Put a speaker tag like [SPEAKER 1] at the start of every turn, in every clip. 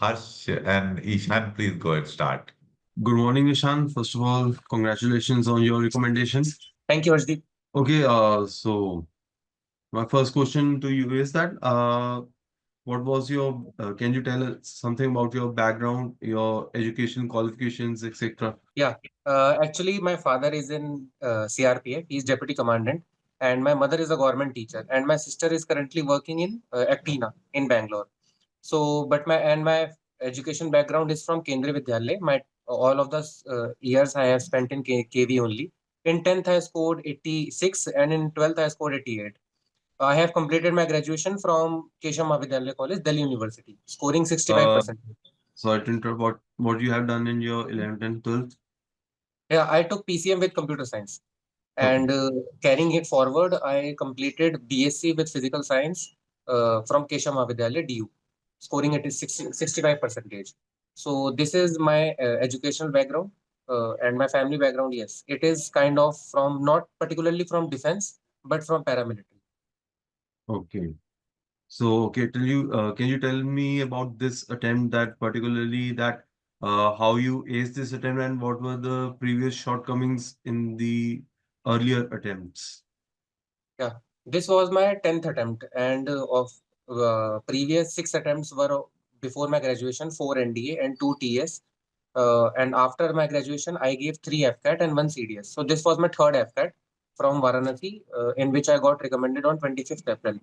[SPEAKER 1] Harsh and Ishan, please go and start.
[SPEAKER 2] Good morning, Ishan. First of all, congratulations on your recommendation.
[SPEAKER 3] Thank you, Harshdeep.
[SPEAKER 2] Okay, so my first question to you is that what was your can you tell us something about your background, your education qualifications, etc.?
[SPEAKER 3] Yeah, actually, my father is in CRPF. He's deputy commandant, and my mother is a government teacher, and my sister is currently working in Actina in Bangalore. So, but my education background is from Kendriya Vidyalaya. My all of the years I have spent in KV only. In 10th, I scored 86, and in 12th, I scored 88. I have completed my graduation from Keshav Mahavidyalaya College, Delhi University, scoring
[SPEAKER 2] Uh,
[SPEAKER 3] 65%.
[SPEAKER 2] Sorry to interrupt. What you have done in your 11th and 12th?
[SPEAKER 3] Yeah, I took PCM with computer science.
[SPEAKER 2] Okay.
[SPEAKER 3] And carrying it forward, I completed BSc with physical science from Keshav Mahavidyalaya, DU, scoring it is 65 percentage. So this is my educational background and my family background. Yes, it is kind of from not particularly from defense, but from paramilitary.
[SPEAKER 2] Okay. So, okay, can you tell me about this attempt that particularly that how you aced this attempt and what were the previous shortcomings in the earlier attempts?
[SPEAKER 3] Yeah, this was my 10th attempt, and of previous six attempts were before my graduation, four NDA and two TS. And after my graduation, I gave three FCAT and one CDS. So this was my third FCAT from Varanasi, in which I got recommended on 25th April.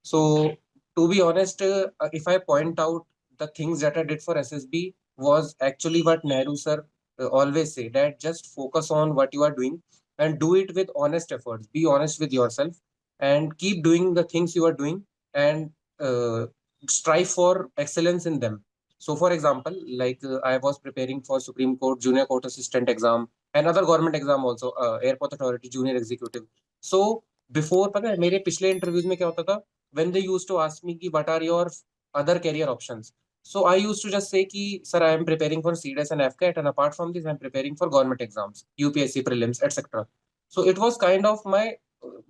[SPEAKER 3] So to be honest, if I point out the things that I did for SSB was actually what Nehru sir always say, that just focus on what you are doing and do it with honest efforts. Be honest with yourself and keep doing the things you are doing and uh, strive for excellence in them. So, for example, like I was preparing for Supreme Court Junior Court Assistant exam and other government exam also, Airport Authority Junior Executive. So before पता है मेरे पिछले interviews में क्या होता था when they used to ask me ki, what are your other career options? So I used to just say ki, sir, I am preparing for CDS and FCAT, and apart from this, I am preparing for government exams, UPSC prelims, etc. So it was kind of my,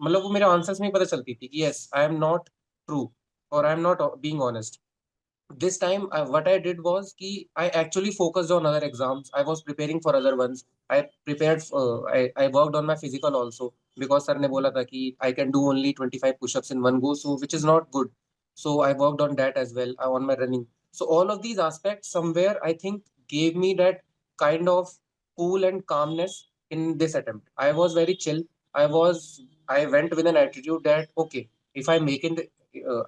[SPEAKER 3] मतलब वो मेरे answers में ही पता चलती थी कि yes, I am not true or I am not being honest. This time what I did was ki I actually focused on other exams. I was preparing for other ones. I prepared I worked on my physical also because sir ne bola tha ki I can do only 25 push-ups in one go, so which is not good. So I worked on that as well, on my running. So all of these aspects somewhere I think gave me that kind of cool and calmness in this attempt. I was very chill. I went with an attitude that okay, if I make it,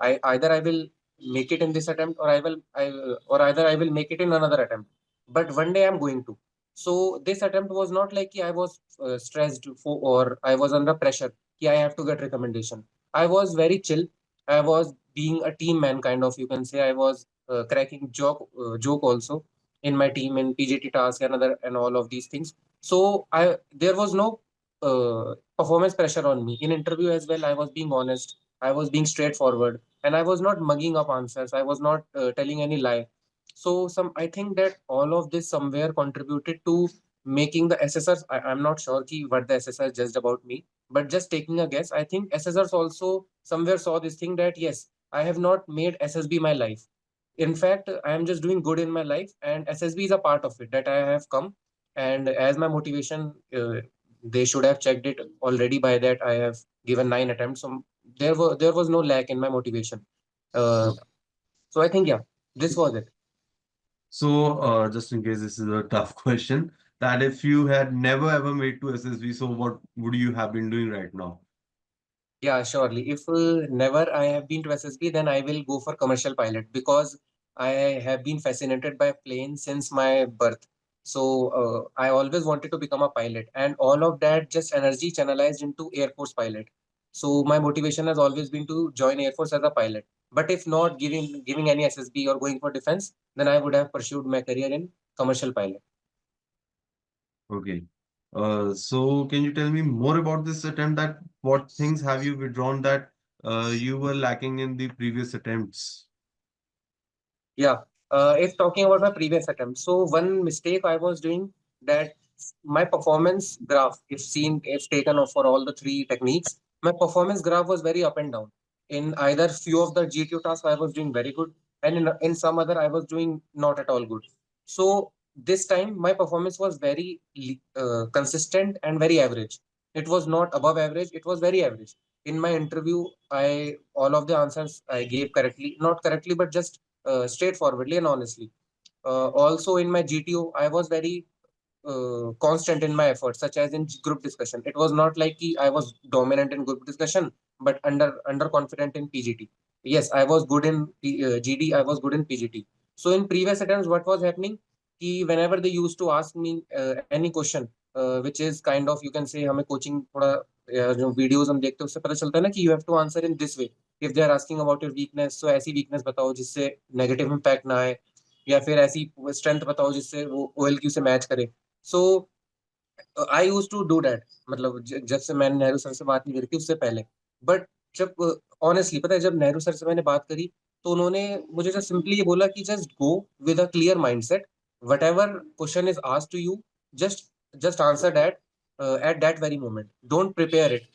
[SPEAKER 3] I either I will make it in this attempt or either I will make it in another attempt, but one day I'm going to. So this attempt was not like I was stressed for or I was under pressure ki I have to get recommendation. I was very chill. I was being a team man, kind of, you can say. I was cracking joke also in my team in PGT task and other and all of these things. So I there was no performance pressure on me in interview as well. I was being honest, I was being straightforward, and I was not mugging up answers. I was not telling any lie. So I think that all of this somewhere contributed to making the SSRs. I'm not sure what the SSR judged about me, but just taking a guess, I think SSRs also somewhere saw this thing that yes, I have not made SSB my life. In fact, I am just doing good in my life, and SSB is a part of it that I have come. And as my motivation, they should have checked it already. By that, I have given 9 attempts. So there was no lack in my motivation. Uh, so I think yeah, this was it.
[SPEAKER 2] So, just in case this is a tough question, that if you had never ever made to SSB, so what would you have been doing right now?
[SPEAKER 3] Yeah, surely. If never I have been to SSB, then I will go for commercial pilot because I have been fascinated by planes since my birth. So I always wanted to become a pilot, and all of that just energy channelized into Air Force pilot. So my motivation has always been to join Air Force as a pilot. But if not giving any SSB or going for defense, then I would have pursued my career in commercial pilot.
[SPEAKER 2] Okay. So can you tell me more about this attempt that what things have you withdrawn that you were lacking in the previous attempts?
[SPEAKER 3] Yeah. If talking about my previous attempt, so one mistake I was doing, that my performance graph, if taken off for all the three techniques, my performance graph was very up and down. In either few of the GTO tasks, I was doing very good. and in some other I was doing not at all good. So this time my performance was very consistent and very average. It was not above average, it was very average. In my interview, I all of the answers I gave correctly, not correctly, but just straightforwardly and honestly. Also in my GTO, I was very constant in my efforts, such as in group discussion. It was not like I was dominant in group discussion, but underconfident in PGT. Yes, I was good in GD, I was good in PGT. So in previous attempts, what was happening? कि whenever they used to ask me any question, which is kind of, you can say, हमें coaching थोड़ा जो videos हम देखते हैं उससे पता चलता है ना कि you have to answer in this way. If they are asking about your weakness, so ऐसी weakness बताओ जिससे negative impact ना आए, या फिर ऐसी strength बताओ जिससे वो OLQ से मैच करे. सो आई यूज टू डू दैट, मतलब जब से मैंने नेहरू सर से बात नहीं करी थी उससे पहले. बट जब ऑनेस्टली पता है, जब नेहरू सर से मैंने बात करी तो उन्होंने मुझे जस्ट सिंपली ये बोला कि just go with a clear mindset, whatever question is asked to you, just just answer that at that very moment, don't prepare it.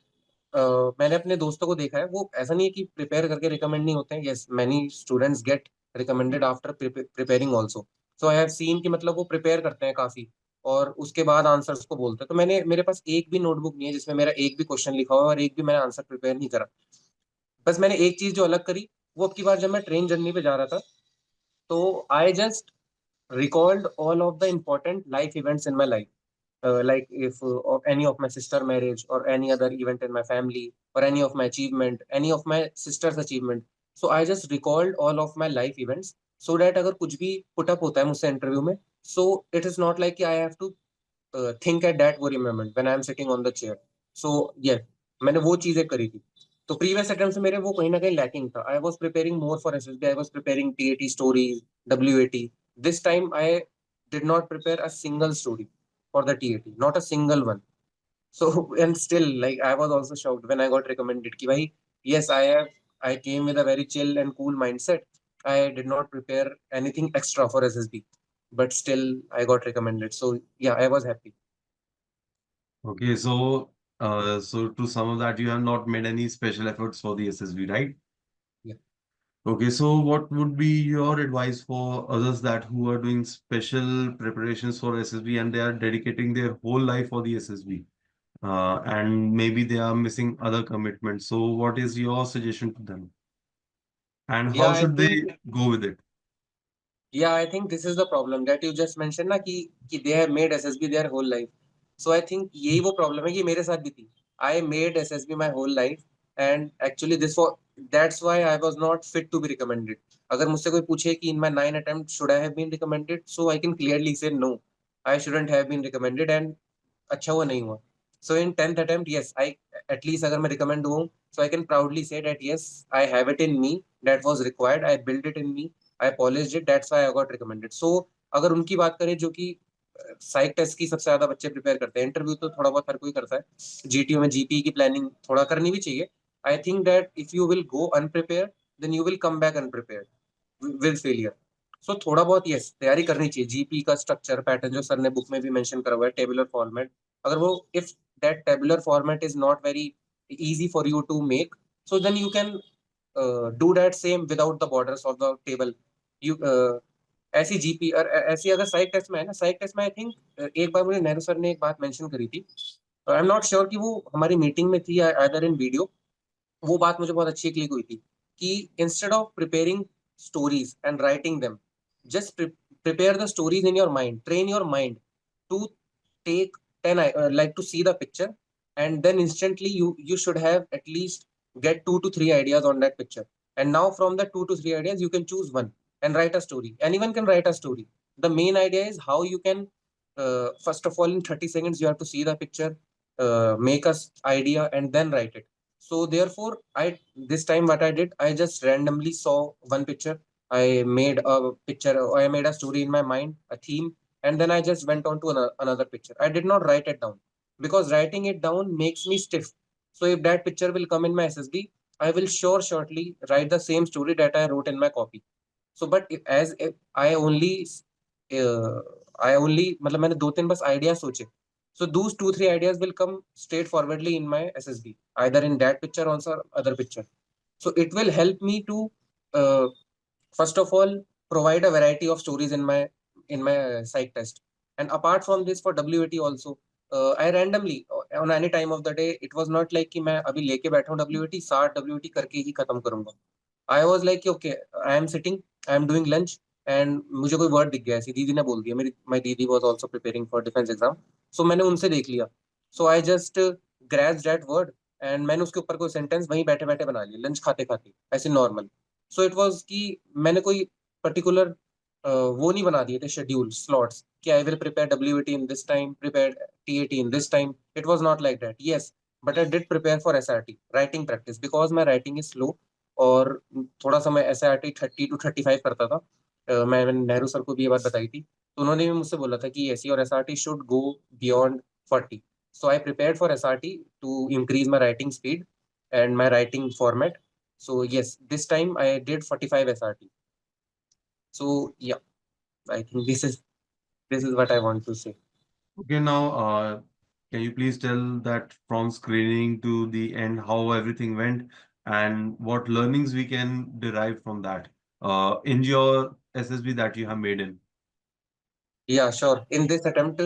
[SPEAKER 3] मैंने अपने दोस्तों को देखा है, वो ऐसा नहीं है कि प्रिपेयर करके रिकमेंड नहीं होते हैं. Yes, many students gate recommended after preparing also. So I have seen कि मतलब वो प्रिपेयर करते हैं काफी और उसके बाद आंसर्स को बोलते हैं. तो मेरे पास एक भी नोटबुक नहीं है जिसमें मेरा एक भी क्वेश्चन लिखा हुआ है और एक भी मैंने आंसर प्रिपेयर नहीं करा. बस मैंने एक चीज जो अलग करी, वो अब की बार जब मैं ट्रेन जर्नी पे जा रहा था, तो I just recalled all of the important life events in my life. Like if of any of my sister marriage or any other event in my family or any of my achievement, any of my sister's achievement. So I just recalled all of my life events so that अगर कुछ भी put up होता है मुझसे interview में, so it is not like I have to think at that very moment when I am sitting on the chair. So yeah, मैंने वो चीजें करी थी. तो प्रीवियस अटेम्प्ट से मेरे वो कहीं ना कहीं लैकिंग था. I was preparing more for SSB, I was preparing TAT stories, WAT. This time I did not prepare a single story for the TAT, not a single one. So and still, like, I was also shocked when I got recommended ki bhai, yes, I came with a very chill and cool mindset. I did not prepare anything extra for SSB, but still I got recommended. So yeah, I was happy.
[SPEAKER 2] Okay, so to sum up that, you have not made any special efforts for the SSB, right?
[SPEAKER 3] Yeah.
[SPEAKER 2] Okay, so what would be your advice for others that who are doing special preparations for SSB and they are dedicating their whole life for the SSB, and maybe they are missing other commitments. So what is your suggestion to them? And
[SPEAKER 3] Yeah,
[SPEAKER 2] how
[SPEAKER 3] I
[SPEAKER 2] should
[SPEAKER 3] think
[SPEAKER 2] they go with it?
[SPEAKER 3] Yeah, I think this is the problem that you just mentioned ना कि they have made SSB their whole life. So I think यही वो problem है कि मेरे साथ भी थी. I made SSB my whole life and actually that's why I was not fit to be recommended. अगर मुझसे कोई पूछे कि in my 9 attempts should I have been recommended, so I can clearly say no, I shouldn't have been recommended and अच्छा हुआ नहीं हुआ. So in 10th attempt, yes, I at least अगर मैं recommend हुआ हूँ, so I can proudly say that yes, I have it in me, that was required, I built it in me, I polished it, that's why I got recommended. So अगर उनकी बात करें जो कि साइक टेस्ट की सबसे ज्यादा बच्चे प्रिपेयर करते हैं, इंटरव्यू तो थोड़ा बहुत हर कोई करता है, जीटीओ में जीपी की प्लानिंग थोड़ा करनी भी चाहिए. I think that if you will go unprepared, then you will come back unprepared with failure. So थोड़ा बहुत यस तैयारी करनी चाहिए. जीपी का स्ट्रक्चर पैटर्न जो सर ने बुक में भी मेंशन करा हुआ है, टेबुलर फॉर्मेट, अगर वो if that tabular format is not very easy for you to make, so then you can do that same without the borders of the table. You ऐसी GP और ऐसी अगर साइक टेस्ट में है ना, साइक टेस्ट में आई थिंक एक बार मुझे नेहरू सर ने एक बात मेंशन करी थी. आई एम नॉट श्योर कि वो हमारी मीटिंग में थी या अदर इन वीडियो. वो बात मुझे बहुत अच्छी क्लिक हुई थी कि instead of preparing stories and writing them, just prepare the stories in your mind, train your mind to take 10 like to see the picture, and then instantly you should have at least get 2 to 3 ideas on that picture. And now from the 2 to 3 ideas you can choose one and write a story. Anyone can write a story. The main idea is how you can first of all in 30 seconds you have to see the picture, make a idea and then write it. So therefore I this time what I did, I just randomly saw one picture, I made a picture, I made a story in my mind, a theme, and then I just went on to another picture. I did not write it down because writing it down makes me stiff. So if that picture will come in my SSD, I will shortly write the same story that I wrote in my copy. So but if uh, I only मतलब मैंने दो तीन बस idea सोचे. So those 2 3 ideas will come straightforwardly in my SSD, either in that picture or some other picture. So it will help me to uh, First of all, provide a variety of stories in my psych test. And apart from this, for WAT also, I randomly on any time of the day, it was not like कि मैं अभी लेके बैठा हूँ WAT 60 WAT करके ही खत्म करूंगा. I was like okay, I am sitting, I am doing lunch, and मुझे कोई वर्ड दिख गया, ऐसी दीदी ने बोल दिया. मेरी my दीदी was also preparing for defense exam, so मैंने उनसे देख लिया. So I just grasped that word, and मैंने उसके ऊपर कोई सेंटेंस वहीं बैठे बैठे बना लिया, लंच खाते खाते, ऐसे नॉर्मल. सो इट वाज कि मैंने कोई पर्टिकुलर वो नहीं बना दिए थे शेड्यूल स्लॉट्स कि I will prepare WAT in this time, prepare TAT in this time. It was not like that. Yes, but I did prepare for SRT writing practice, because my writing is slow. और थोड़ा सा मैं SRT 30 to 35 करता था. मैंने Nehru sir को भी ये बात बताई थी, तो उन्होंने भी मुझसे बोला था कि SE और SRT should go beyond 40. So I prepared for SRT to increase my writing speed and my writing format. So yes, this time I did 45 SRT. So yeah, I think this is what I want to say.
[SPEAKER 2] Okay, now can you please tell that from screening to the end how everything went and what learnings we can derive from that in your SSB that you have made in?
[SPEAKER 3] Yeah, sure. In this attempt,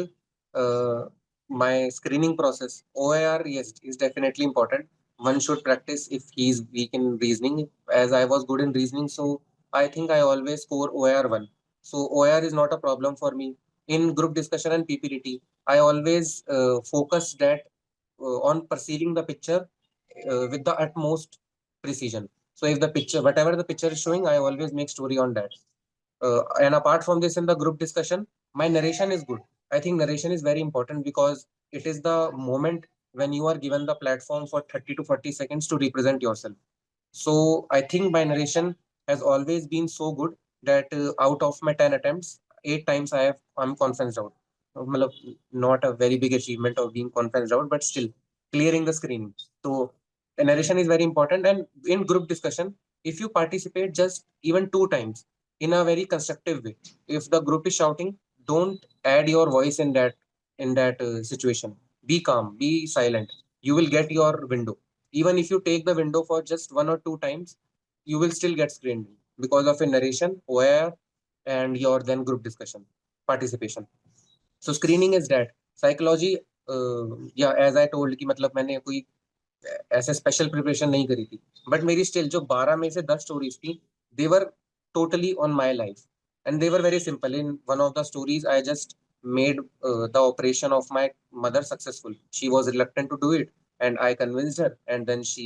[SPEAKER 3] my screening process, OIR, yes, is definitely important. One should practice if he is weak in reasoning. As I was good in reasoning, so I think I always score OIR 1. So OIR is not a problem for me. In group discussion and PPT, I always focus that on perceiving the picture with the utmost precision. So if the picture, whatever the picture is showing, I always make story on that. And apart from this, in the group discussion, my narration is good. I think narration is very important because it is the moment when you are given the platform for 30 to 40 seconds to represent yourself. So I think my narration has always been so good that out of my 10 attempts, 8 times I'm conferenced out. मतलब not a very big achievement of being conferenced out, but still clearing the screening. So narration is very important. And in group discussion, if you participate just even 2 times in a very constructive way, if the group is shouting, don't add your voice in that situation. Be calm, be silent. You will get your window. Even if you take the window for just 1 or 2 times, you will still get screened because of a narration, OIR, and your then group discussion participation. So screening is that. Psychology, yeah, as I told कि मतलब मैंने कोई ऐसे special preparation नहीं करी थी, but मेरी still जो 12 में से 10 स्टोरीज थी, they were totally on my life, and they were very simple. In one of the stories I just made the operation of my mother successful. She was reluctant to do it, and I convinced her, and then she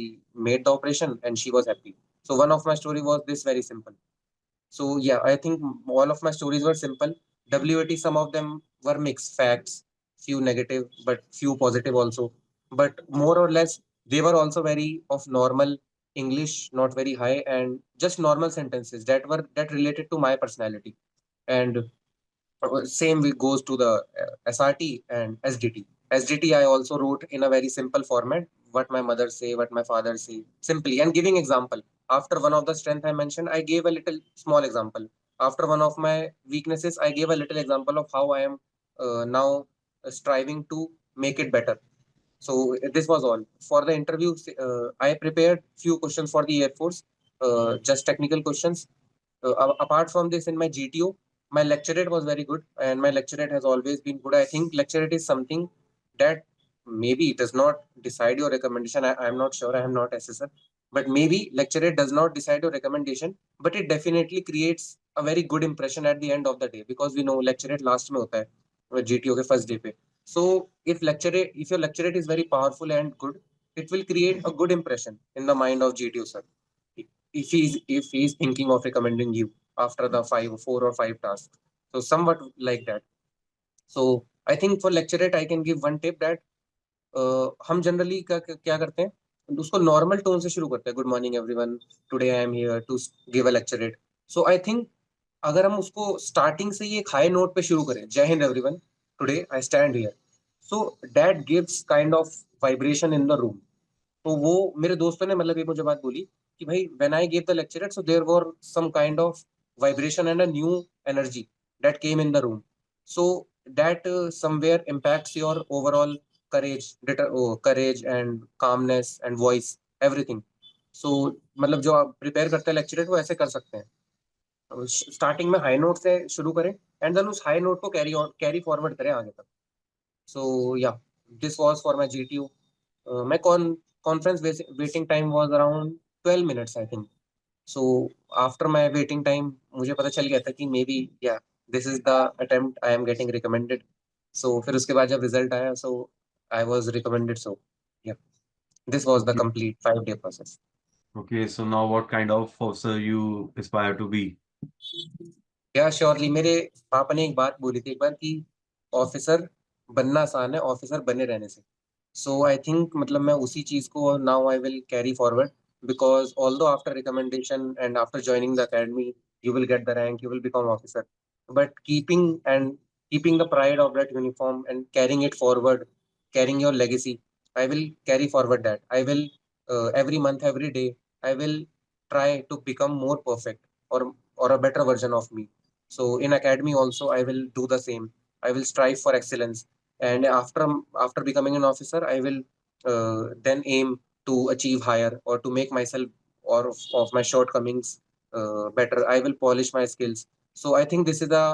[SPEAKER 3] made the operation, and she was happy. So one of my story was this very simple. So yeah, I think all of my stories were simple. WAT, some of them were mixed facts, few negative, but few positive also. But more or less, they were also very of normal English, not very high, and just normal sentences that related to my personality. And same goes to the SRT and SDT. SDT I also wrote in a very simple format, what my mother say, what my father say, simply, and giving example. After one of the strength I mentioned, I gave a little small example. After one of my weaknesses, I gave a little example of how I am now striving to make it better. So this was all for the interview. I prepared few questions for the Air Force, just technical questions. Apart from this, in my GTO, my lecturate was very good, and my lecturate has always been good. I think lecturate is something that maybe it does not decide your recommendation. I am not sure. I am not assessor, but maybe lecturate does not decide your recommendation, but it definitely creates a very good impression at the end of the day, because we know lecturate last में होता है GTO के first day पे. So if your lecturate is very powerful and good, it will create a good impression in the mind of GTO sir. If he's thinking of recommending you after the 4 or 5 tasks. So somewhat like that. So I think for lecturate I can give one tip that हम generally क्या करते हैं, उसको normal tone से शुरू करते हैं. Good morning everyone, today I am here to give a lecturette. So I think अगर हम उसको स्टार्टिंग से ही एक हाई नोट पे शुरू करें, जय Hind everyone, today I stand here, so that gives kind of vibration in the room. तो वो मेरे दोस्तों ने मतलब ये मुझे बात बोली कि भाई when I gave the lecture so there were some kind of vibration and a new energy that came in the room. So that somewhere impacts your overall courage and calmness and voice, everything. So मतलब जो आप prepare करते हैं lecture वो ऐसे कर सकते हैं. स्टार्टिंग में हाई नोट से शुरू करें एंड देन उस हाई नोट को कैरी फॉरवर्ड करें आगे तक. So yeah, this was for my GTO. My conference waiting time was around 12 minutes, I think. So after my waiting time, मुझे पता चल गया था कि maybe yeah, this is the attempt I am getting recommended. So फिर उसके बाद जब result आया, so I was recommended. So yeah, this was the
[SPEAKER 2] Okay.
[SPEAKER 3] complete 5-day process.
[SPEAKER 2] Okay, so now what kind of officer you aspire to be?
[SPEAKER 3] या surely मेरे पापा ने एक बात बोली थी एक बार कि ऑफिसर बनना आसान है ऑफिसर बने रहने से. सो आई थिंक मतलब मैं उसी चीज को now I will carry forward because although after recommendation and after joining the academy you will get the rank you will become officer but keeping the pride of that uniform and carrying it forward carrying your legacy I will carry forward that I will every month every day I will try to become more perfect or a better version of me. So in academy also I will do the same. I will strive for excellence, and after becoming an officer, I will then aim to achieve higher or to make myself or of my shortcomings better. I will polish my skills. So I think this is a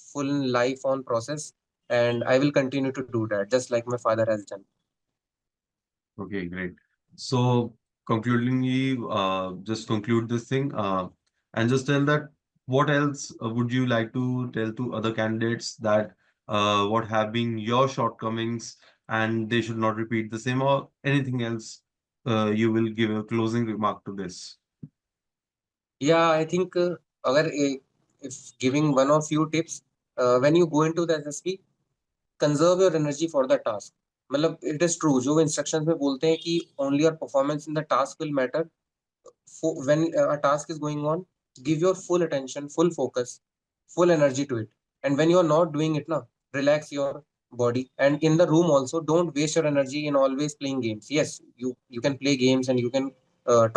[SPEAKER 3] full life on process, and I will continue to do that just like my father has done.
[SPEAKER 2] Okay, great. So concludingly, just conclude this thing, and just tell that what else would you like to tell to other candidates that what have been your shortcomings and they should not repeat the same or anything else. You will give a closing remark to this.
[SPEAKER 3] Yeah, I think अगर if giving one or few tips, when you go into the SSB, conserve your energy for the task. मतलब it is true जो instructions में बोलते हैं कि only your performance in the task will matter. When a task is going on, give your full attention, full focus, full energy to it. And when you are not doing it, na, relax your body. And in the room also, don't waste your energy in always playing games. Yes, you can play games and you can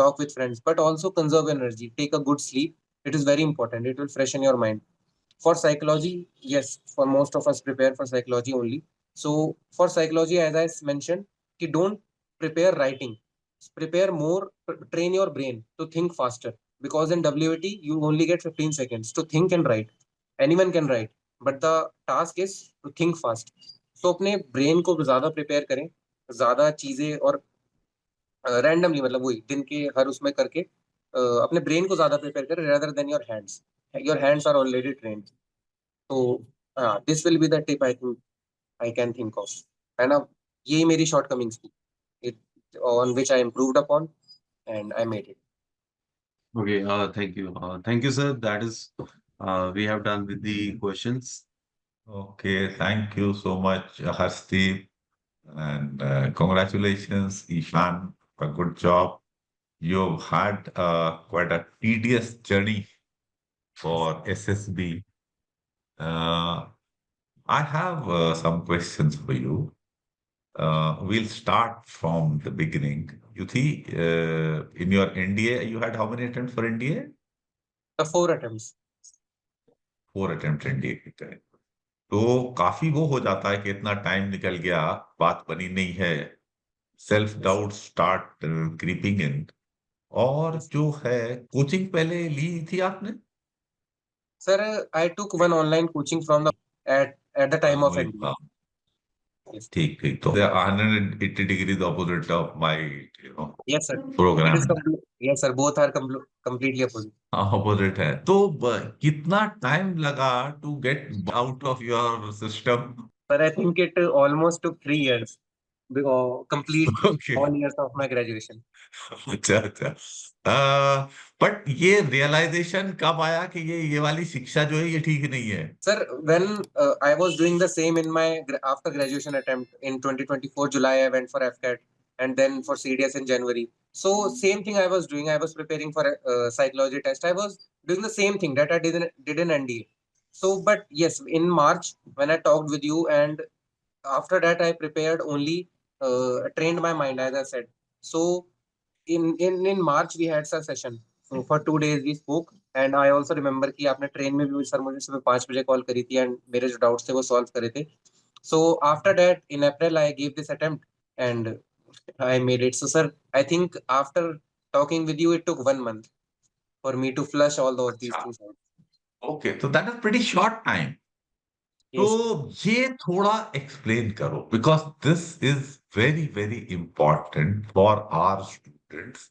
[SPEAKER 3] talk with friends, but also conserve energy. Take a good sleep. It is very important. It will freshen your mind. For psychology, yes, for most of us prepare for psychology only. So for psychology, as I mentioned, you don't prepare writing, prepare more, train your brain to think faster, because in WAT you only get 15 seconds to think and write. Anyone can write, but the task is to think fast. So अपने brain को ज्यादा prepare करें, ज्यादा चीजें और randomly मतलब वही दिन के हर उसमें करके अपने ब्रेन को ज्यादा प्रिपेयर करें rather than your hands are already trained. तो this will be the tip I think I can think of. है ना, यही मेरी शॉर्टकमिंग्स थी, it on which I improved upon and I made it.
[SPEAKER 2] Okay, thank you. Thank you, sir. That is, we have done with the questions.
[SPEAKER 1] Okay, thank you so much, Harshdeep, and congratulations, Ishan, for a good job. You've had quite a tedious journey for SSB. I have some questions for you. We'll start from the beginning. You see, in your NDA, you had how many attempts for NDA?
[SPEAKER 3] The 4 attempts.
[SPEAKER 1] 4 attempts NDA की तरह. तो काफी वो हो जाता है कि इतना टाइम निकल गया, बात बनी नहीं है, self doubt start creeping in. और जो है, कोचिंग पहले ली थी आपने?
[SPEAKER 3] Sir I took one online coaching from the at the time of
[SPEAKER 1] वही
[SPEAKER 3] एनडीए.
[SPEAKER 1] था. ठीक ठीक. तो 180 degrees opposite of my, you know,
[SPEAKER 3] yes sir, it
[SPEAKER 1] program.
[SPEAKER 3] Is complete. Yes sir, both are completely opposite.
[SPEAKER 1] Opposite है. तो कितना time लगा to get out of your system?
[SPEAKER 3] Sir I think it almost took 3 years, complete
[SPEAKER 1] okay.
[SPEAKER 3] All years of my graduation.
[SPEAKER 1] अच्छा अच्छा. But ये realisation कब आया कि ये वाली शिक्षा जो है ये ठीक नहीं है?
[SPEAKER 3] Sir, when I was doing the same in my after graduation attempt in 2024 July, I went for FCAT and then for CDS in January. So same thing I was doing. I was preparing for a psychology test. I was doing the same thing that I did in NDA. So, but yes, in March when I talked with you, and after that I prepared only, trained my mind as I said. So in March we had a session. So for 2 days we spoke, and I also remember कि आपने train में भी sir मुझे सुबह 5 बजे call करी थी and मेरे जो डाउट्स थे वो सॉल्व करे थे. So after that in April I gave this attempt and I made it. So sir, I think after talking with you it took 1 month for me to flush all those these
[SPEAKER 1] अच्छा.
[SPEAKER 3] things out.
[SPEAKER 1] Okay, तो that is pretty short time. तो
[SPEAKER 3] Yes,
[SPEAKER 1] ये थोड़ा explain करो, because this is very very important for our students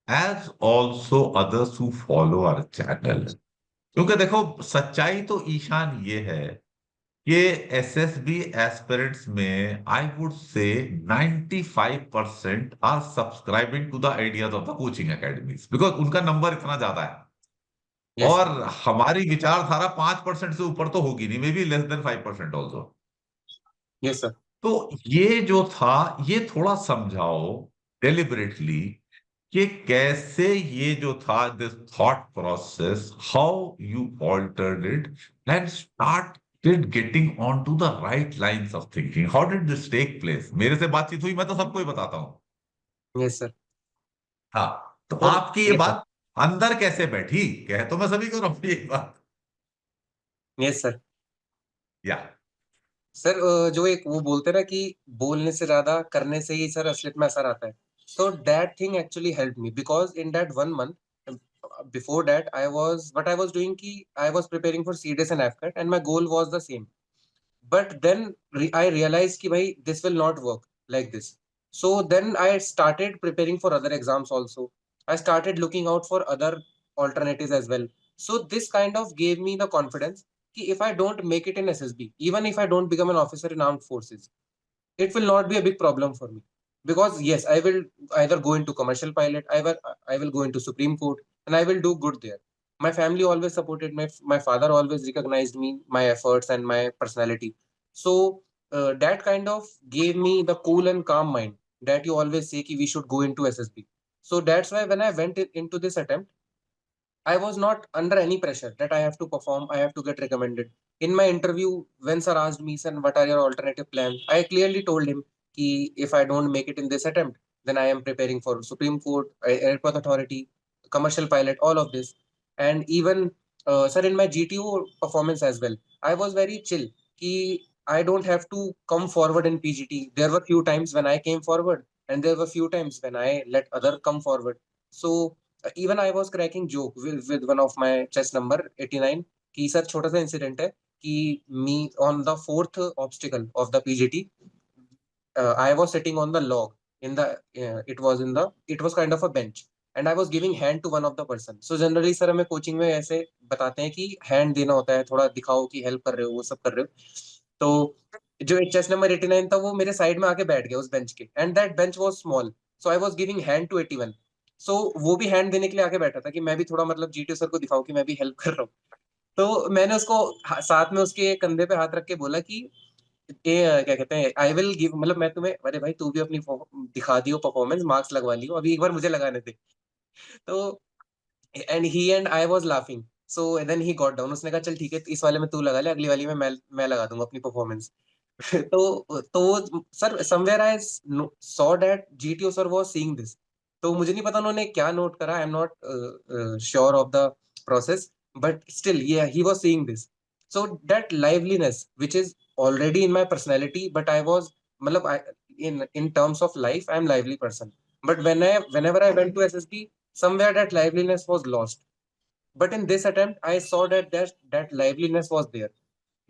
[SPEAKER 1] as also others who follow our channel. क्योंकि देखो, सच्चाई तो ईशान ये है, ये एसएसबी एस्पिरेंट्स में आई would say 95% are subscribing to the ideas of the coaching academies, because उनका नंबर इतना ज्यादा है।
[SPEAKER 3] yes, sir.
[SPEAKER 1] और हमारी विचारधारा 5% से ऊपर तो होगी नहीं, may be less than 5% also.
[SPEAKER 3] Yes, sir.
[SPEAKER 1] तो ये जो था, ये थोड़ा समझाओ डेलिबरेटली कि कैसे ये जो था, this thought process, how you altered it and started getting on to the right lines of thinking. How did this take place? मेरे से बातचीत हुई, मैं तो सबको ही बताता हूँ।
[SPEAKER 3] Yes, sir.
[SPEAKER 1] हाँ, तो
[SPEAKER 3] Sir,
[SPEAKER 1] आपकी ये
[SPEAKER 3] yes, sir.
[SPEAKER 1] बात अंदर कैसे बैठी? कह तो मैं सभी को रहा हूँ ये बात।
[SPEAKER 3] Yes, sir.
[SPEAKER 1] या
[SPEAKER 3] सर जो एक वो बोलते हैं ना कि बोलने से ज्यादा करने से ही सर असलियत में असर आता है। So that thing actually helped me because in that 1 month before that I was what I was doing ki I was preparing for CDS and AFCAT and my goal was the same. But then I realized ki bhai this will not work like this. So then I started preparing for other exams also. I started looking out for other alternatives as well. So this kind of gave me the confidence ki if I don't make it in SSB, even if I don't become an officer in armed forces, it will not be a big problem for me. Because yes, I will either go into commercial pilot, I will go into Supreme Court, and I will do good there. My family always supported my father always recognized me, my efforts and my personality. So that kind of gave me the cool and calm mind that you always say ki we should go into SSB. So that's why when I went into this attempt, I was not under any pressure that I have to perform, I have to get recommended. In my interview, when sir asked me, "Sir, what are your alternative plans?" I clearly told him कि if I don't make it in this attempt, then I am preparing for Supreme Court, Airport Authority, commercial pilot, all of this. And even, sir, in my GTO performance as well, I was very chill कि I don't have to come forward in PGT. There were few times when I came forward, and there were few times when I let other come forward. So even I was cracking joke with one of my chess number 89 कि sir छोटा सा incident है कि me on the fourth obstacle of the PGT, I was sitting on the log in the it was kind of a bench and I was giving hand to one of the person. So generally sir हमें coaching में ऐसे बताते हैं कि hand देना होता है, थोड़ा दिखाओ कि हेल्प कर रहे हो, वो सब कर रहे हो। तो जो चेस नंबर 89 था वो मेरे साइड में आके बैठ गया उस बेंच के, and that bench was small, so I was giving hand to 81। सो वो भी हैंड देने के लिए आके बैठा था कि मैं भी थोड़ा मतलब जीटीओ सर को दिखाऊं कि मैं भी हेल्प कर रहा हूँ। तो मैंने उसको साथ में उसके कंधे पे हाथ रख के बोला कि ये क्या कहते हैं, आई विल गिव, मतलब मैं तुम्हें, अरे भाई तू भी अपनी दिखा दियो परफॉर्मेंस, मार्क्स लगवा लियो, अभी एक बार मुझे लगाने थे। तो and I was laughing. So then he got down, उसने कहा चल ठीक है, इस वाले में तू लगा ले, अगली वाली में मैं लगा दूंगा अपनी परफॉर्मेंस। तो sir somewhere I saw that GTO sir was seeing this. तो मुझे नहीं पता उन्होंने क्या नोट करा, I am not sure of the process, but still ये ही was seeing this. So that liveliness which is already in my personality, but I was, मतलब I in terms of life I am lively person, but whenever I went to SSB, somewhere that liveliness was lost. But in this attempt I saw that liveliness was there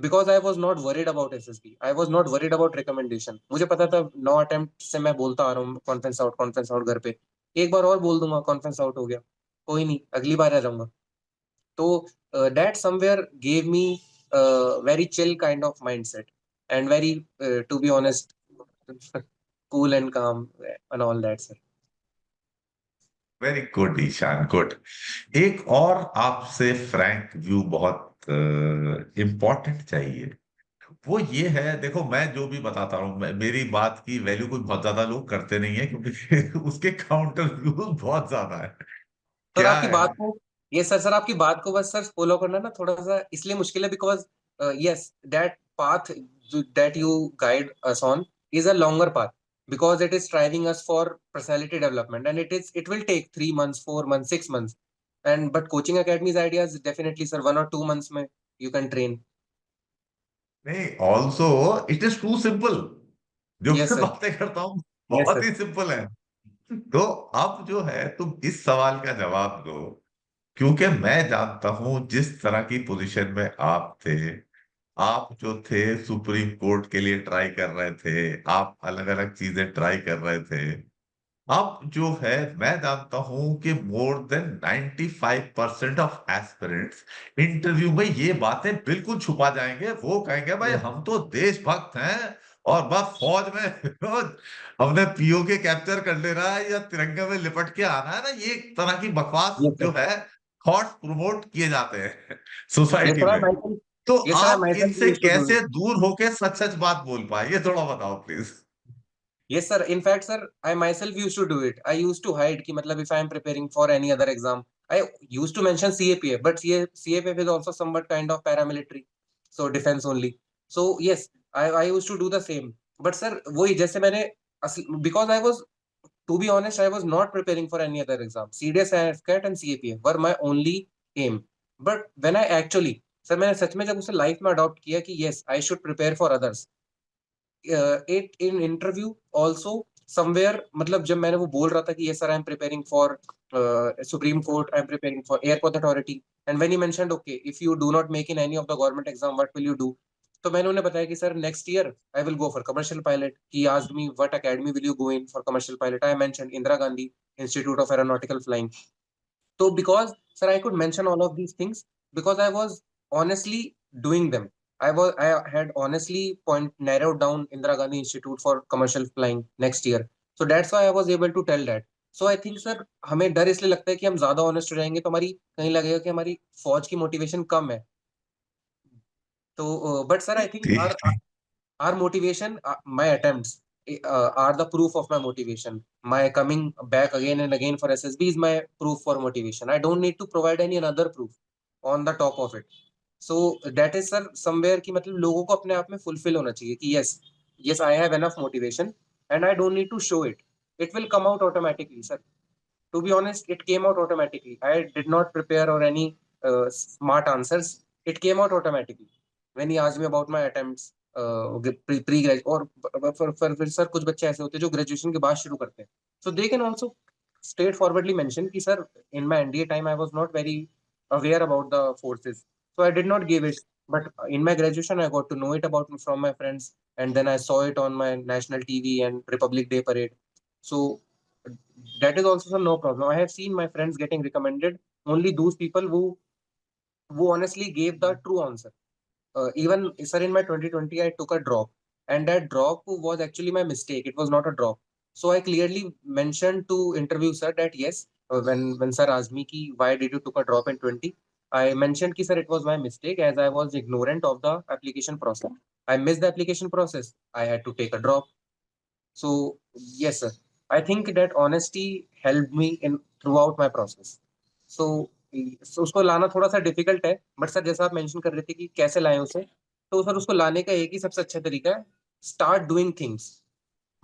[SPEAKER 3] because I was not worried about SSB. I was not worried about recommendation. मुझे पता था 9 attempt से मैं बोलता आ रहा हूँ conference out घर पे, एक बार और बोल दूंगा कॉन्फ्रेंस आउट हो गया, कोई नहीं अगली बार आ जाऊंगा। तो that somewhere gave me a very chill kind of mindset and very to be honest cool and calm and all that, sir.
[SPEAKER 1] Very good Ishaan, good. एक और आपसे फ्रैंक व्यू बहुत इम्पोर्टेंट चाहिए। वो ये है, देखो मैं जो भी बताता हूँ, मेरी बात की वैल्यू कोई बहुत ज्यादा लोग करते नहीं है, क्योंकि उसके काउंटर व्यू बहुत ज्यादा है।
[SPEAKER 3] सर
[SPEAKER 1] क्या
[SPEAKER 3] आपकी
[SPEAKER 1] है?
[SPEAKER 3] बात को, ये सर आपकी बात को बस सर फॉलो करना ना थोड़ा सा इसलिए मुश्किल है because yes that path that you guide us on is a longer path because it is striving us for personality development and it will take 3 months, 4 months, 6 months, and but coaching academies ideas definitely sir 1 or 2 months में you can train.
[SPEAKER 1] नहीं, also it is too simple. जो
[SPEAKER 3] Yes
[SPEAKER 1] मैं
[SPEAKER 3] sir.
[SPEAKER 1] बातें करता हूँ
[SPEAKER 3] Yes
[SPEAKER 1] बहुत
[SPEAKER 3] sir.
[SPEAKER 1] ही simple है। तो अब जो है, तुम इस सवाल का जवाब दो क्योंकि मैं जानता हूं जिस तरह की पोजीशन में आप थे, आप जो थे सुप्रीम कोर्ट के लिए ट्राई कर रहे थे, आप अलग अलग चीजें ट्राई कर रहे थे। अब जो है, मैं जानता हूं कि more than 95% of aspirants interview में ये बातें बिल्कुल छुपा जाएंगे। वो कहेंगे भाई हम तो देशभक्त हैं और बस फौज में हमने पीओके कैप्चर कर लेना है या तिरंगे में लिपट के आना है ना, ये एक तरह की बकवास
[SPEAKER 3] ये
[SPEAKER 1] जो
[SPEAKER 3] सर,
[SPEAKER 1] है थॉट्स प्रमोट किए जाते हैं
[SPEAKER 3] ये
[SPEAKER 1] सोसाइटी
[SPEAKER 3] सर आई
[SPEAKER 1] में।
[SPEAKER 3] माइसेल्फ,
[SPEAKER 1] तो
[SPEAKER 3] ये सर आई
[SPEAKER 1] आप
[SPEAKER 3] माइसेल्फ
[SPEAKER 1] इनसे
[SPEAKER 3] यूज्ड टू डू
[SPEAKER 1] कैसे
[SPEAKER 3] इट।
[SPEAKER 1] दूर होके सच सच बात बोल पाए, ये थोड़ा बताओ please.
[SPEAKER 3] Yes, sir. In fact, sir, I myself used to do it. I used to hide कि मतलब if I am preparing for any other exam, I used to mention CAPF, but CAPF is also somewhat kind of paramilitary, so defense only. So yes, I used to do the same. But sir, वही जैसे मैंने because I was, to be honest, I was not preparing for any other exam. CDS, AFCAT and CAPF were my only aim. But when I actually, sir, मैंने सच में जब उसे life में adopt किया कि yes, I should prepare for others, it in interview also somewhere, मतलब जब मैंने वो बोल रहा था कि yes sir, I am preparing for Supreme Court, I am preparing for Airport Authority, and when he mentioned okay, if you do not make in any of the government exam, what will you do? तो मैंने उन्हें बताया कि sir next year I will go for commercial pilot. He asked me what academy will you go in for commercial pilot. I mentioned Indira Gandhi Institute of Aeronautical Flying. So because sir, I could mention all of these things because I was honestly doing them. I had honestly point narrowed down Indira Gandhi Institute for commercial flying next year. So that's why I was able to tell that. So I think sir, हमें डर इसलिए लगता है कि हम ज्यादा honest हो जाएंगे तो हमारी कहीं लगेगा कि हमारी फौज की मोटिवेशन कम है। तो बट सर आई थिंक
[SPEAKER 1] ठीक।
[SPEAKER 3] our motivation, my attempts are the proof of my motivation. My coming back again and again for SSB is my proof for motivation. I don't need to provide any another proof on the top of it. So that is sir somewhere कि मतलब लोगों को अपने आप में fulfill होना चाहिए कि yes I have enough motivation and I don't need to show it. It will come out automatically, sir. To be honest, it came out automatically. I did not prepare or any smart answers. It came out automatically when he asked me about my attempts. प्री ग्रेज और फिर sir कुछ बच्चे ऐसे होते हैं जो ग्रेजुएशन के बाद शुरू करते हैं, so they can also straight forwardly mention कि sir in my NDA time I was not very aware about the forces, so I did not give it, but in my graduation I got to know it about from my friends, and then I saw it on my national TV and Republic Day parade. So that is also no problem. I have seen my friends getting recommended only those people who honestly gave the true answer. Even sir, in my 2020 I took a drop, and that drop was actually my mistake. It was not a drop. So I clearly mentioned to interview sir that yes, when sir asked me ki why did you took a drop in 20, I mentioned ki sir it was my mistake as I was ignorant of the application process. I missed the application process. I had to take a drop. So yes, sir. I think that honesty helped me in throughout my process. So, so उसको लाना थोड़ा सा difficult है, but sir जैसा आप mention कर रहे थे कि कैसे लाएं उसे, तो सर उसको लाने का एक ही सबसे अच्छा तरीका है, start doing things.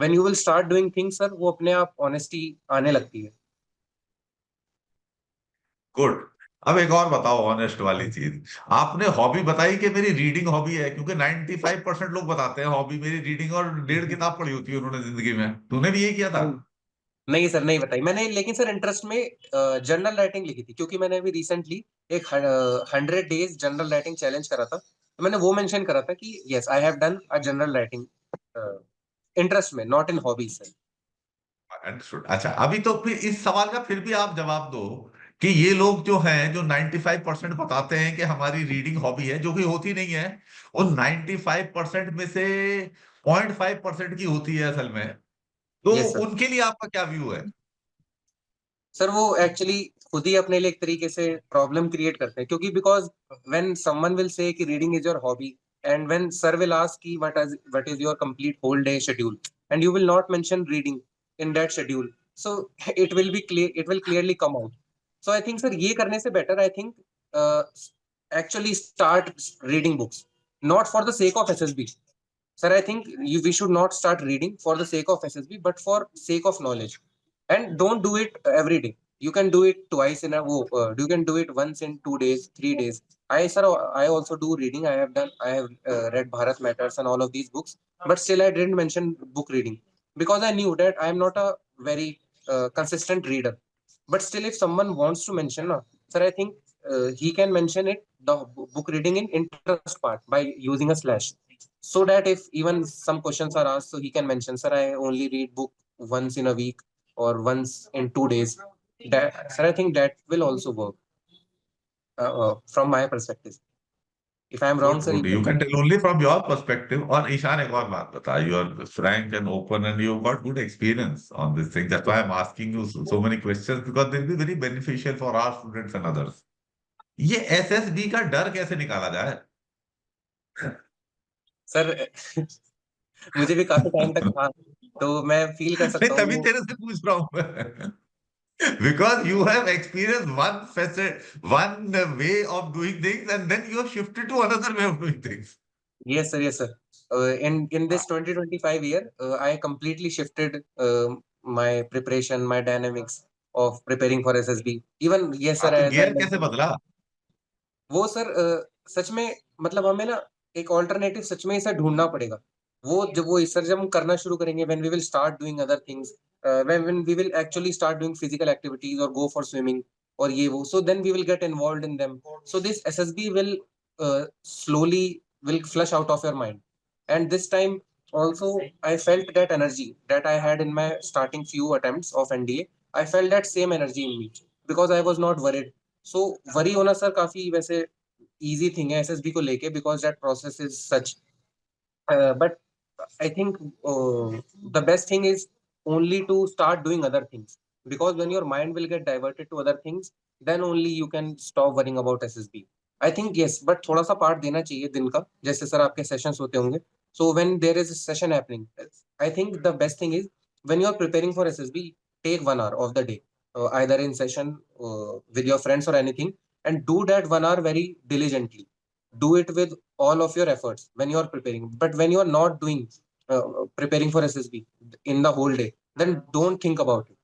[SPEAKER 3] When you will start doing things sir, वो अपने आप ऑनेस्टी आने लगती है।
[SPEAKER 1] गुड। अब एक और बताओ ऑनेस्ट वाली चीज। आपने हॉबी बताई कि मेरी रीडिंग हॉबी है, क्योंकि 95% लोग बताते हैं हॉबी मेरी रीडिंग, और 1.5 किताब पढ़ी होती है उन्होंने जिंदगी में। तूने भी यही किया था?
[SPEAKER 3] नहीं नहीं सर, नहीं बताई मैंने, लेकिन सर इंटरेस्ट में जनरल राइटिंग लिखी थी, क्योंकि मैंने अभी रिसेंटली एक 100 डेज जनरल राइटिंग चैलेंज करा था, तो मैंने वो मेंशन करा था कि yes I have done a general writing interest में, not in hobbies sir.
[SPEAKER 1] Understood. अच्छा, अभी तो फिर इस सवाल का फिर भी आप जवाब दो कि ये लोग जो हैं, जो 95% बताते हैं कि हमारी रीडिंग हॉबी है, जो कि होती नहीं है। उन 95% में से 0.5% की होती है असल में। तो
[SPEAKER 3] यस सर।
[SPEAKER 1] उनके लिए आपका क्या व्यू है?
[SPEAKER 3] सर वो एक्चुअली खुद ही अपने लिए एक तरीके से प्रॉब्लम क्रिएट करते हैं, क्योंकि because when someone will say कि reading is your hobby, and when sir will ask कि what is your complete whole day schedule, and you will not mention reading in that schedule, so it will be clear, it will clearly come out. So I think sir ये करने से better, I think actually start reading books, not for the sake of SSB. Sir, I think we should not start reading for the sake of SSB, but for sake of knowledge. And don't do it every day. You can do it twice in a you can do it once in 2 days, 3 days. Sir, I also do reading. I have read Bharat Matters and all of these books, but still I didn't mention book reading because I knew that I am not a very consistent reader. But still, if someone wants to mention, sir, I think he can mention it, the book reading in interest part by using a slash, so that if even some questions are asked, so he can mention, sir, I only read book once in a week or once in 2 days. That, sir, I think that will also work from my perspective. If I am wrong,
[SPEAKER 1] Good,
[SPEAKER 3] sir, you
[SPEAKER 1] good. You
[SPEAKER 3] can.
[SPEAKER 1] can tell only from your perspective. और ईशान एक और बात बता. You are frank and open, and you got good experience on this thing. That's why I'm asking you so many questions, because they'll be very beneficial for our students and others. ये SSB का डर कैसे निकाला जाए?
[SPEAKER 3] Sir मुझे भी काफी time तक था, तो मैं फील कर
[SPEAKER 1] नहीं,
[SPEAKER 3] सकता
[SPEAKER 1] तभी
[SPEAKER 3] हूँ.
[SPEAKER 1] तेरे से पूछ रहा हूँ मैं. Because you have experienced one facet, one way of doing things, and then you have shifted to another way of doing things.
[SPEAKER 3] Yes, sir. Yes, sir. In this 2025 year, I completely shifted my preparation, my dynamics of preparing for SSB. Even yes, sir.
[SPEAKER 1] हाँ, तो
[SPEAKER 3] As I
[SPEAKER 1] gear कैसे
[SPEAKER 3] mentioned,
[SPEAKER 1] बदला?
[SPEAKER 3] वो sir सच में मतलब हमें ना एक ऑल्टरनेटिव सच में इसे ढूंढना पड़ेगा. वो जब वो सर जब हम करना शुरू करेंगे, when we will start doing other things, when we will actually start doing physical activities or go for swimming or ये वो, so then we will get involved in them. So this SSB will slowly will flush out of your mind. And this time also I felt that energy that I had in my starting few attempts of NDA. I felt that same energy in me because I was not worried. So worry होना sir काफी वैसे easy thing है SSB को लेके, because that process is such. But I think the best thing is only to start doing other things, because when your mind will get diverted to other things, then only you can stop worrying about SSB. I think yes, but थोड़ा सा part देना चाहिए दिन का, जैसे sir आपके sessions होते होंगे. So when there is a session happening, I think the best thing is when you are preparing for SSB, take 1 hour of the day, either in session with your friends or anything, and do that 1 hour very diligently. Do it with all of your efforts when you are preparing. But when you are not doing preparing for SSB in the whole day, then don't think about it.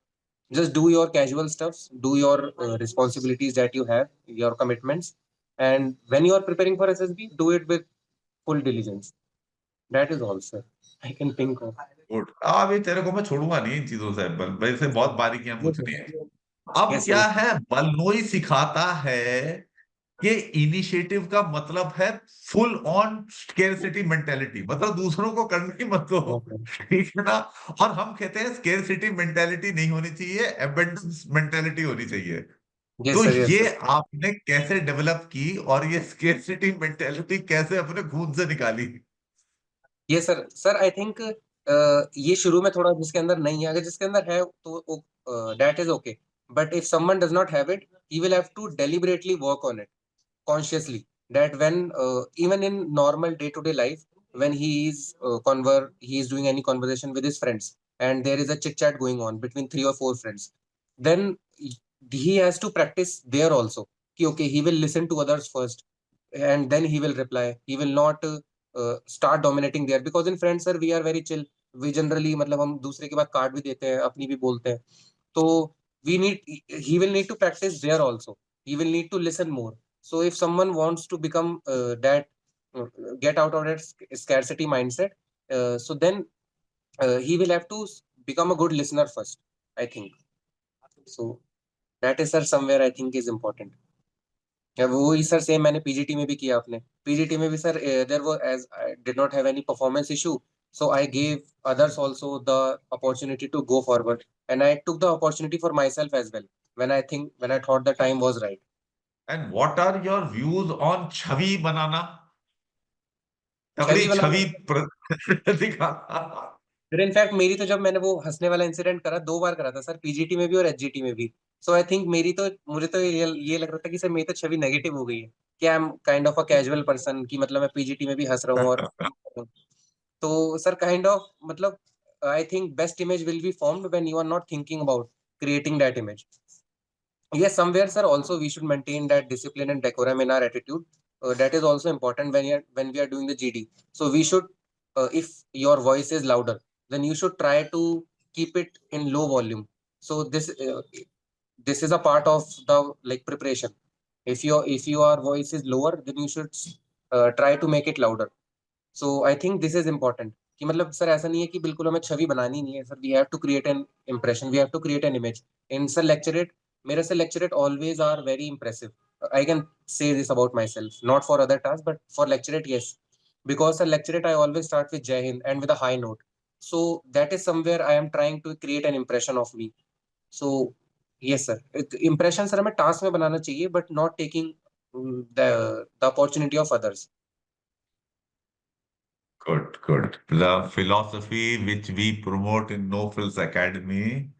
[SPEAKER 3] Just do your casual stuffs, do your responsibilities that you have, your commitments, and when you are preparing for SSB, do it with full diligence. That is all, sir, I can think of.
[SPEAKER 1] Good. अभी तेरे को मैं छोड़ूंगा नहीं इन चीजों से, वैसे बहुत बारीकियां
[SPEAKER 3] Yes,
[SPEAKER 1] पूछनी है.
[SPEAKER 3] sir.
[SPEAKER 1] अब
[SPEAKER 3] Yes,
[SPEAKER 1] क्या
[SPEAKER 3] sir.
[SPEAKER 1] है, बलनोई सिखाता है कि इनिशिएटिव का मतलब है फुल ऑन स्केरसिटी मेंटेलिटी, मतलब दूसरों को करने मत दो.
[SPEAKER 3] Yes, sir.
[SPEAKER 1] ठीक है ना? और हम कहते हैं स्केरसिटी मेंटेलिटी नहीं होनी चाहिए, एबंडेंस मेंटेलिटी होनी चाहिए.
[SPEAKER 3] Yes,
[SPEAKER 1] तो
[SPEAKER 3] sir. Yes, sir.
[SPEAKER 1] ये आपने कैसे डेवलप की, और ये स्केरसिटी मेंटेलिटी कैसे अपने खून से निकाली?
[SPEAKER 3] ये सर आई थिंक ये शुरू में थोड़ा जिसके अंदर नहीं है, अगर जिसके अंदर है तो that is okay. But if someone does not have it, he will have to deliberately work on it consciously. That when even in normal day to day life, when he is doing any conversation with his friends, and there is a chit chat going on between 3 or 4 friends, then he has to practice there also. Okay, he will listen to others first, and then he will reply. He will not start dominating there, because in friends sir we are very chill. We generally मतलब हम दूसरे की बात काट भी देते हैं, अपनी भी बोलते हैं. तो we need he will need to practice there also. He will need to listen more. So if someone wants to become that uh, get out of that scarcity mindset, so then he will have to become a good listener first, I think. So that is sir somewhere I think is important. वो ही sir same मैंने PGT में भी किया. आपने PGT में भी sir there was, as I did not have any performance issue, so I gave others also the opportunity to go forward, and I took the opportunity for myself as well when I thought the time was right.
[SPEAKER 1] And what are your views on छवि बनाना, तगड़ी
[SPEAKER 3] छवि बनाना
[SPEAKER 1] छवि दिखाना?
[SPEAKER 3] फिर in fact मेरी तो जब मैंने वो हंसने वाला इंसिडेंट करा, 2 बार करा था सर, पीजीटी में भी और एचजीटी में भी. सो आई थिंक मेरी तो मुझे तो ये लग रहा था कि सर मेरी तो छवि नेगेटिव हो गई है, कि I am kind of a casual person, कि मतलब मैं पीजीटी में भी हंस रहा हूँ और तो सर काइंड ऑफ मतलब I think best image will be formed when you are not thinking about creating that image. Yes, somewhere sir also we should maintain that discipline and decorum in our attitude. That is also important when we are doing the GD. So we should if your voice is louder, then you should try to keep it in low volume. So this is a part of the like preparation. If your voice is lower, then you should try to make it louder. So I think this is important, कि मतलब sir ऐसा नहीं है कि बिल्कुल हमें छवि बनानी नहीं है sir. We have to create an impression, we have to create an image in sir lecturette. मेरे से lecturate always are very impressive. I can say this about myself, not for other tasks, but for lecturate, yes. Because a lecturate, I always start with Jai Hind and with a high note. So that is somewhere I am trying to create an impression of me. So yes, sir. Impression sir हमें task में बनाना चाहिए, but not taking the opportunity of others.
[SPEAKER 1] Good, good. The philosophy which we promote in No Frills Academy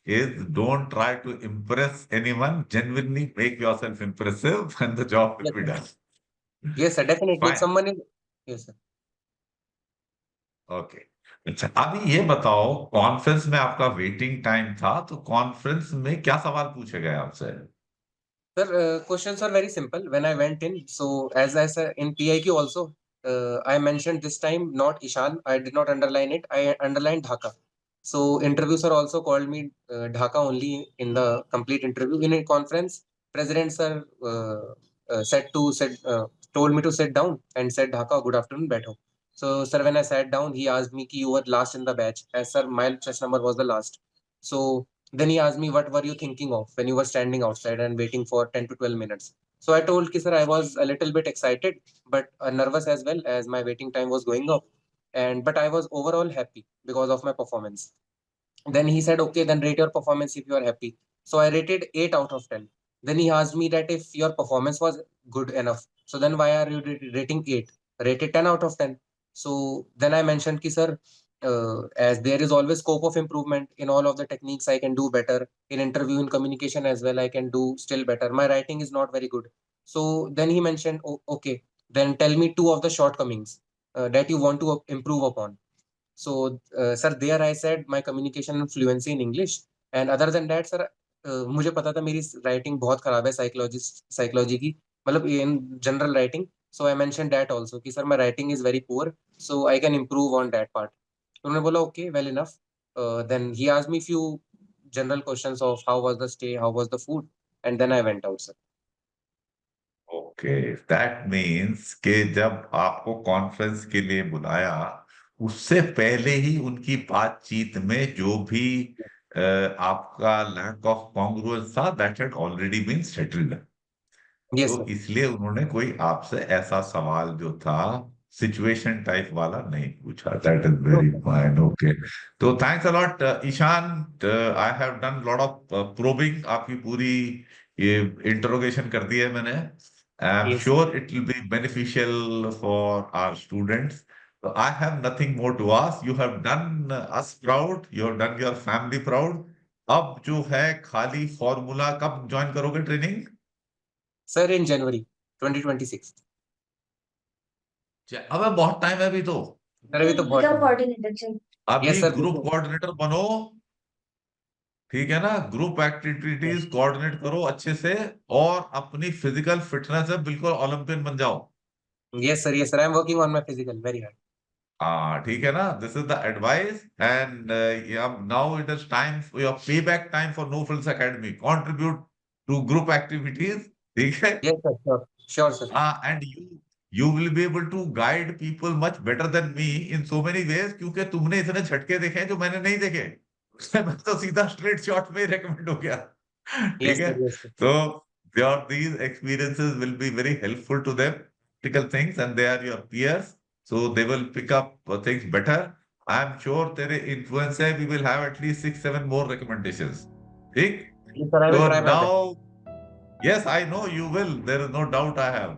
[SPEAKER 1] is don't try to impress anyone. Genuinely make yourself impressive and the job will
[SPEAKER 3] Yes,
[SPEAKER 1] be
[SPEAKER 3] sir.
[SPEAKER 1] done.
[SPEAKER 3] Yes, sir. Definitely. If
[SPEAKER 1] Fine.
[SPEAKER 3] someone is, yes, sir.
[SPEAKER 1] Okay. अच्छा, अभी ये बताओ, conference में आपका waiting time था, तो conference में क्या सवाल पूछे गए आपसे?
[SPEAKER 3] Sir, questions are very simple. When I went in, so as I said in PIQ also, I mentioned this time not Ishan. I did not underline it. I underlined Dhaka. So interviewer also called me Dhaka only in the complete interview. In a conference, President sir told me to sit down and said Dhaka, good afternoon, बैठो. So sir, when I sat down, he asked me कि you were last in the batch. As sir, my batch number was the last. So then he asked me, what were you thinking of when you were standing outside and waiting for 10 to 12 minutes? So I told ki, sir, I was a little bit excited, but nervous as well as my waiting time was going up. But I was overall happy because of my performance. Then he said, okay, then rate your performance if you are happy. So I rated 8 out of 10. Then he asked me that if your performance was good enough, so then why are you rating 8? Rated 10 out of 10. So then I mentioned, ki, sir, as there is always scope of improvement in all of the techniques, I can do better. In interview, in communication as well, I can do still better. My writing is not very good. So then he mentioned, oh, okay, then tell me two of the shortcomings that you want to improve upon. So, sir, there I said my communication and fluency in English. And other than that, sir, मुझे पता था मेरी writing बहुत खराब है psychology की, मतलब in general writing. So I mentioned that also कि sir, my writing is very poor, so I can improve on that part. तो उन्होंने बोला okay, well enough. Then he asked me few general questions of how was the stay, how was the food, and then I went out, sir.
[SPEAKER 1] Okay, that means कि जब आपको conference के लिए बुलाया, उससे पहले ही उनकी बातचीत में जो भी आपका लैक ऑफ कॉन्ग्रुएंस था, that had already been settled.
[SPEAKER 3] Yes,
[SPEAKER 1] तो
[SPEAKER 3] sir.
[SPEAKER 1] इसलिए उन्होंने कोई आपसे ऐसा सवाल जो था सिचुएशन टाइप वाला नहीं पूछा। That is
[SPEAKER 3] No,
[SPEAKER 1] very
[SPEAKER 3] sir.
[SPEAKER 1] Fine. Okay, तो thanks a lot Ishan. I have done lot of probing, आपकी पूरी ये इंटरोगेशन कर दी है मैंने। I am
[SPEAKER 3] Yes, sir.
[SPEAKER 1] Sure it will be beneficial for our students. I have nothing more to ask. You have done us proud, you have done your family proud. अब जो है खाली फॉर्मूला, कब join करोगे training?
[SPEAKER 3] Sir, in January 2026.
[SPEAKER 1] अबे बहुत time है अभी तो।
[SPEAKER 3] सर अभी तो बहुत
[SPEAKER 4] क्या
[SPEAKER 3] time है.
[SPEAKER 4] कोऑर्डिनेटर चाहिए?
[SPEAKER 1] अभी
[SPEAKER 3] Yes, sir.
[SPEAKER 1] ग्रुप
[SPEAKER 3] बिल्कुल.
[SPEAKER 1] कोऑर्डिनेटर बनो, ठीक है ना? Group
[SPEAKER 3] Yes.
[SPEAKER 1] एक्टिविटीज कोऑर्डिनेट करो अच्छे से, और अपनी फिजिकल फिटनेस है बिल्कुल ओलंपियन बन जाओ।
[SPEAKER 3] Yes, sir. Yes, sir. I'm working on my physical very hard.
[SPEAKER 1] हाँ, ठीक है ना? This is the advice. And now it is time for your pay back time for No Frills Academy. Contribute to group activities, ठीक है?
[SPEAKER 3] Yes, sir. Sure. Sure, sir.
[SPEAKER 1] And you will be able to guide people much better than me in so many ways, क्योंकि तुमने इतने झटके देखे हैं जो मैंने नहीं देखे। मैं तो सीधा स्ट्रेट शॉट में रेकमेंड हो गया। ठीक
[SPEAKER 3] Yes,
[SPEAKER 1] है?
[SPEAKER 3] sir. Yes, sir.
[SPEAKER 1] तो your these experiences will be very helpful to them, practical things, and they are your peers, so they will pick up things better. I am sure तेरे influence से we will have at least 6-7 more recommendations. ठीक?
[SPEAKER 3] Yes, sir. I will
[SPEAKER 1] So
[SPEAKER 3] try my best.
[SPEAKER 1] now, yes, I know you will. There is no doubt I have.